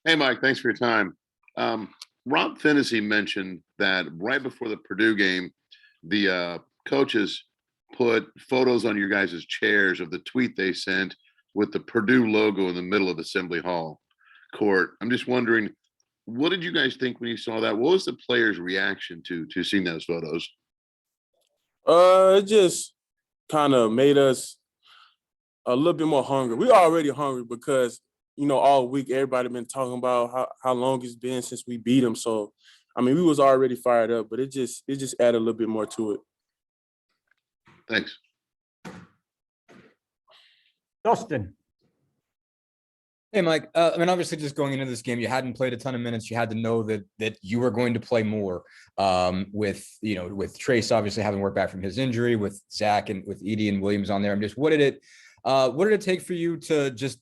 Hey, Mike, thanks for your time. Rob Finney mentioned that right before the Purdue game, the coaches put photos on your guys' chairs of the tweet they sent with the Purdue logo in the middle of Assembly Hall court. I'm just wondering, what did you guys think when you saw that? What was the players' reaction to seeing those photos? It just kind of made us a little bit more hungry. We already hungry because all week everybody been talking about how long it's been since we beat them. So, I mean, we was already fired up, but it just added a little bit more to it. Thanks. Dustin. Hey, Mike. I mean, obviously, just going into this game, you hadn't played a ton of minutes. You had to know that you were going to play more. With Trace obviously having worked back from his injury, with Zach and with Edie and Williams on there. I'm just, what did it take for you to just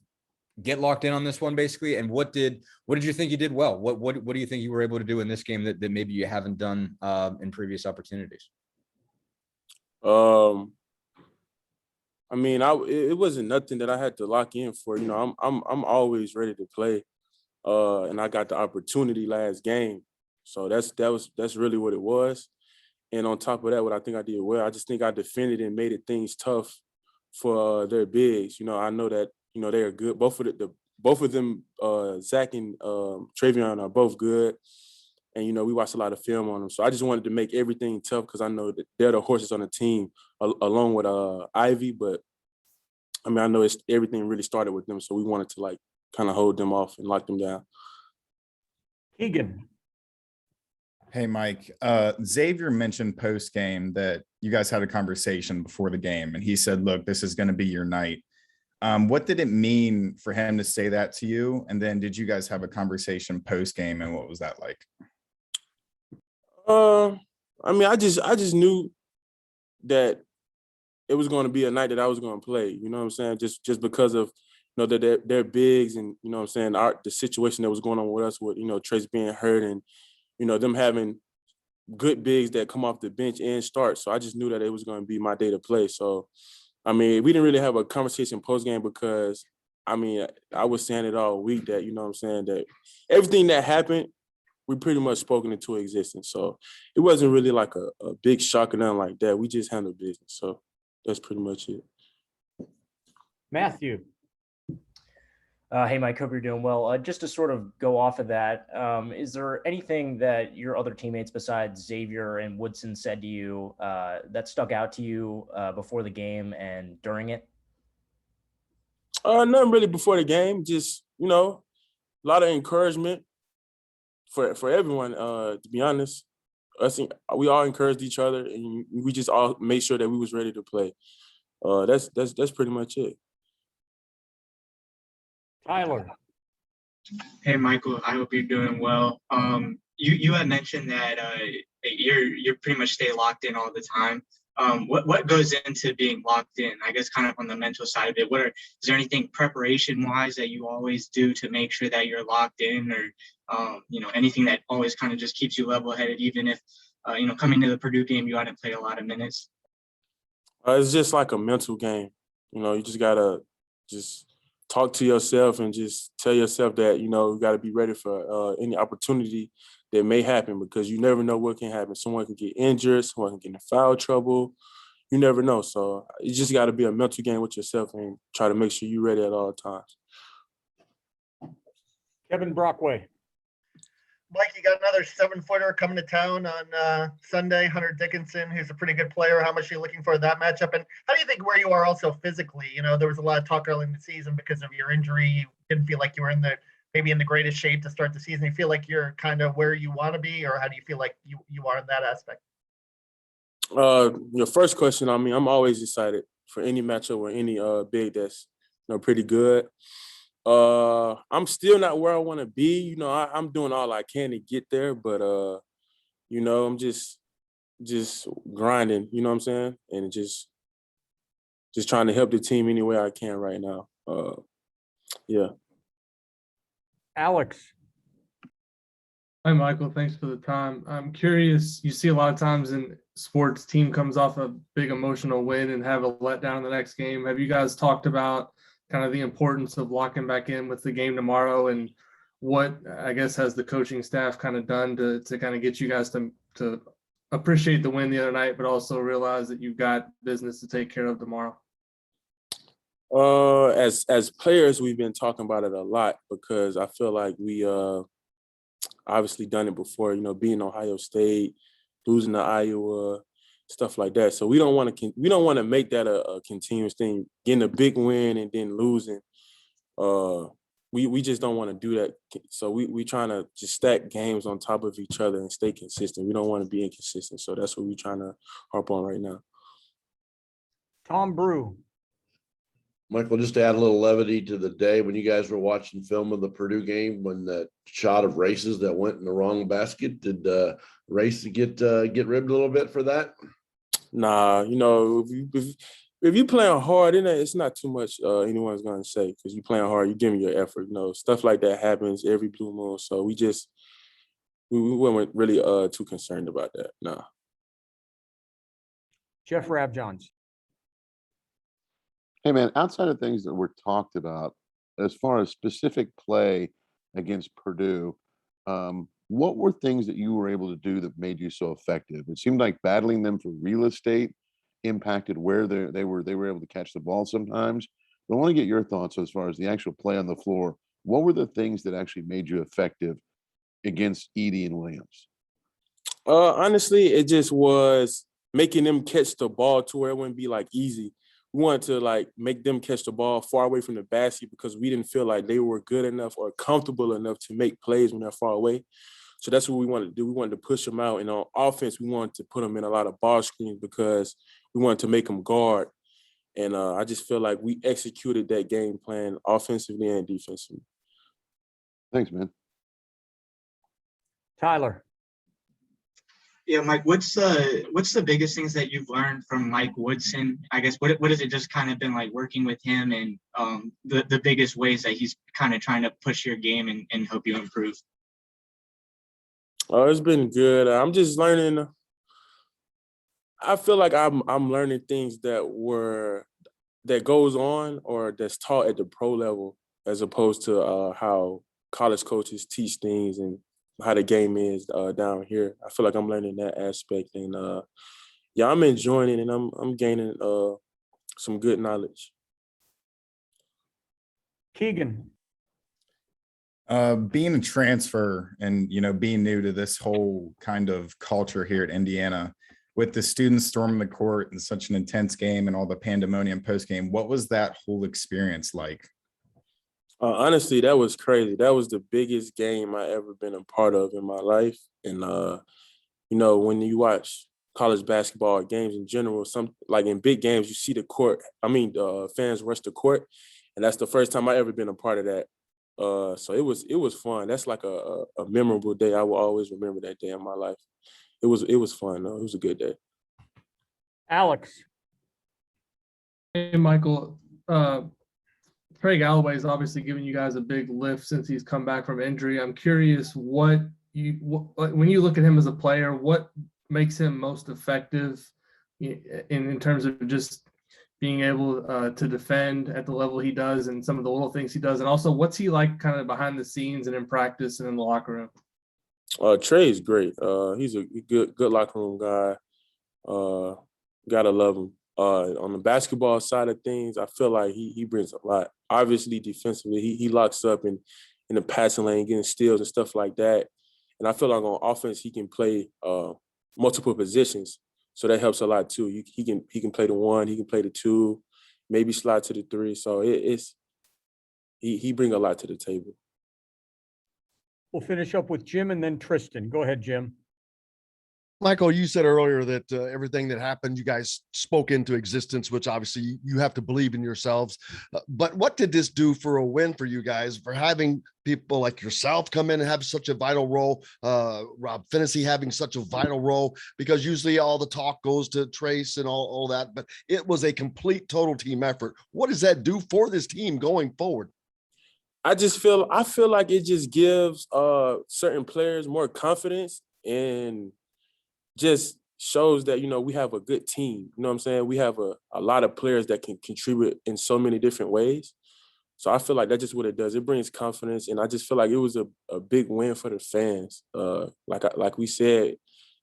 get locked in on this one, basically? And what did you think you did well? What do you think you were able to do in this game that maybe you haven't done in previous opportunities? I mean, it wasn't nothing that I had to lock in for. I'm always ready to play, and I got the opportunity last game, so that's really what it was. And on top of that, what I think I did well, I just think I defended and made it things tough for their bigs. I know that they are good. Both of them, Zach and Travion are both good. And, we watched a lot of film on them. So I just wanted to make everything tough because I know that they're the horses on the team along with Ivy. But, I mean, I know everything really started with them. So we wanted to, kind of hold them off and lock them down. Keegan. Hey, Mike. Xavier mentioned post-game that you guys had a conversation before the game. And he said, look, this is going to be your night. What did it mean for him to say that to you? And then did you guys have a conversation post-game, and what was that like? I mean, I just knew that it was going to be a night that I was going to play. You know what I'm saying? Just because of that they're bigs, and you know what I'm saying, the situation that was going on with us with Trace being hurt, and them having good bigs that come off the bench and start. So I just knew that it was going to be my day to play. So I mean, we didn't really have a conversation post game because I mean I was saying it all week that what I'm saying, that everything that happened, we pretty much spoken into existence. So it wasn't really like a big shock or nothing like that. We just handled business. So that's pretty much it. Matthew. Hey, Mike, hope you're doing well. Just to sort of go off of that, is there anything that your other teammates besides Xavier and Woodson said to you that stuck out to you before the game and during it? Nothing really before the game. Just, a lot of encouragement for everyone, to be honest. We all encouraged each other, and we just all made sure that we was ready to play. That's pretty much it. Tyler. Hey, Michael, I hope you're doing well. You had mentioned that you're pretty much stay locked in all the time. What goes into being locked in? I guess kind of on the mental side of it. Is there anything preparation-wise that you always do to make sure that you're locked in, or anything that always kind of just keeps you level-headed, even if coming to the Purdue game you hadn't played a lot of minutes? It's just like a mental game. You just gotta just talk to yourself and just tell yourself that, you got to be ready for any opportunity that may happen, because you never know what can happen. Someone can get injured, someone can get in foul trouble. You never know. So you just got to be a mental game with yourself and try to make sure you're ready at all times. Kevin Brockway. Mike, you got another 7-footer coming to town on Sunday, Hunter Dickinson, who's a pretty good player. How much are you looking for that matchup? And how do you think where you are also physically? There was a lot of talk early in the season because of your injury. You didn't feel like you were maybe in the greatest shape to start the season. You feel like you're kind of where you want to be, or how do you feel like you are in that aspect? Your first question, I mean, I'm always excited for any matchup or any big that's pretty good. I'm still not where I want to be. I'm doing all I can to get there, but I'm just grinding, you know what I'm saying? And just trying to help the team any way I can right now. Yeah. Alex. Hi, Michael. Thanks for the time. I'm curious, you see a lot of times in sports, team comes off a big emotional win and have a letdown the next game. Have you guys talked about kind of the importance of locking back in with the game tomorrow, and what I guess has the coaching staff kind of done to kind of get you guys to appreciate the win the other night, but also realize that you've got business to take care of tomorrow? As players, we've been talking about it a lot because I feel like we obviously done it before. You know, being Ohio State, losing to Iowa, stuff like that. So we don't want to make that a continuous thing. Getting a big win and then losing. We just don't want to do that. So we trying to just stack games on top of each other and stay consistent. We don't want to be inconsistent. So that's what we're trying to harp on right now. Tom Brew. Michael, just to add a little levity to the day when you guys were watching film of the Purdue game, when that shot of Race's that went in the wrong basket, did Race get ribbed a little bit for that? Nah, you know, if you playing hard, it's not too much anyone's gonna say because you playing hard, you giving your effort. You know, stuff like that happens every blue moon. So we weren't really too concerned about that. Nah. Jeff Rabjohns. Hey, man, outside of things that were talked about, as far as specific play against Purdue, what were things that you were able to do that made you so effective? It seemed like battling them for real estate impacted where they were able to catch the ball sometimes. But I want to get your thoughts as far as the actual play on the floor. What were the things that actually made you effective against Edey and Williams? Honestly, it just was making them catch the ball to where it wouldn't be like easy. We wanted to like make them catch the ball far away from the basket because we didn't feel like they were good enough or comfortable enough to make plays when they're far away. So that's what we wanted to do. We wanted to push them out. And on offense, we wanted to put them in a lot of ball screens because we wanted to make them guard. And I just feel like we executed that game plan offensively and defensively. Thanks, man. Tyler. Yeah, Mike, what's the biggest things that you've learned from Mike Woodson? I guess what has it just kind of been like working with him and the biggest ways that he's kind of trying to push your game and help you improve? Oh, it's been good. I'm just learning. I feel like I'm learning things that goes on or that's taught at the pro level as opposed to how college coaches teach things and how the game is down here. I feel like I'm learning that aspect, and yeah, I'm enjoying it, and I'm gaining some good knowledge. Keegan. Being a transfer and, you know, being new to this whole kind of culture here at Indiana, with the students storming the court and such an intense game and all the pandemonium post game, what was that whole experience like? Honestly, that was crazy. That was the biggest game I ever been a part of in my life. And, you know, when you watch college basketball games in general, like in big games, you see fans rush the court. And that's the first time I ever been a part of that. So it was fun. That's like a memorable day. I will always remember that day in my life. It was fun, though. It was a good day. Alex. Hey, Michael. Craig Alloway's obviously giving you guys a big lift since he's come back from injury. I'm curious when you look at him as a player, what makes him most effective in terms of just being able to defend at the level he does and some of the little things he does, and also what's he like kind of behind the scenes and in practice and in the locker room? Trey's great. He's a good locker room guy. Gotta love him. On the basketball side of things, I feel like he brings a lot. Obviously, defensively, he locks up in the passing lane, getting steals and stuff like that. And I feel like on offense, he can play multiple positions, so that helps a lot too. He can play the 1, he can play the 2, maybe slide to the 3. So he bring a lot to the table. We'll finish up with Jim and then Tristan. Go ahead, Jim. Michael, you said earlier that everything that happened, you guys spoke into existence, which obviously you have to believe in yourselves. But what did this do for a win for you guys, for having people like yourself come in and have such a vital role, Rob Finney having such a vital role, because usually all the talk goes to Trace and all that, but it was a complete total team effort. What does that do for this team going forward? I feel like it just gives certain players more confidence and just shows that, you know, we have a good team. You know what I'm saying? We have a lot of players that can contribute in so many different ways. So I feel like that's just what it does. It brings confidence, and I just feel like it was a big win for the fans. Like we said,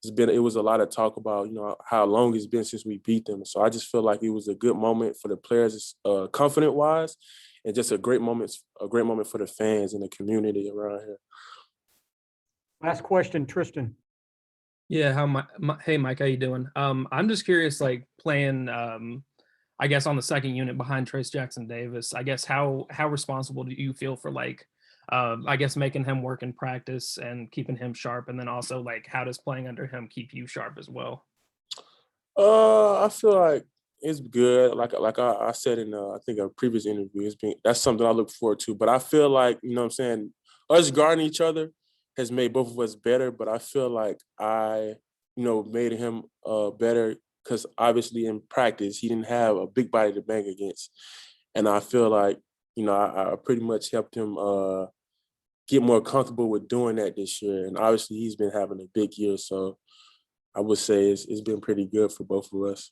it was a lot of talk about, you know, how long it's been since we beat them. So I just feel like it was a good moment for the players, confident wise, and just a great moment for the fans and the community around here. Last question, Tristan. Yeah, hey Mike, how you doing? I'm just curious, like playing, I guess on the second unit behind Trace Jackson Davis. I guess how responsible do you feel for like, I guess making him work in practice and keeping him sharp, and then also like how does playing under him keep you sharp as well? I feel like it's good. Like I said in I think a previous interview, that's something I look forward to. But I feel like, you know what I'm saying, us guarding each other has made both of us better. But I feel like I, you know, made him better because obviously in practice he didn't have a big body to bang against, and I feel like, you know, I pretty much helped him get more comfortable with doing that this year. And obviously he's been having a big year, so I would say it's been pretty good for both of us.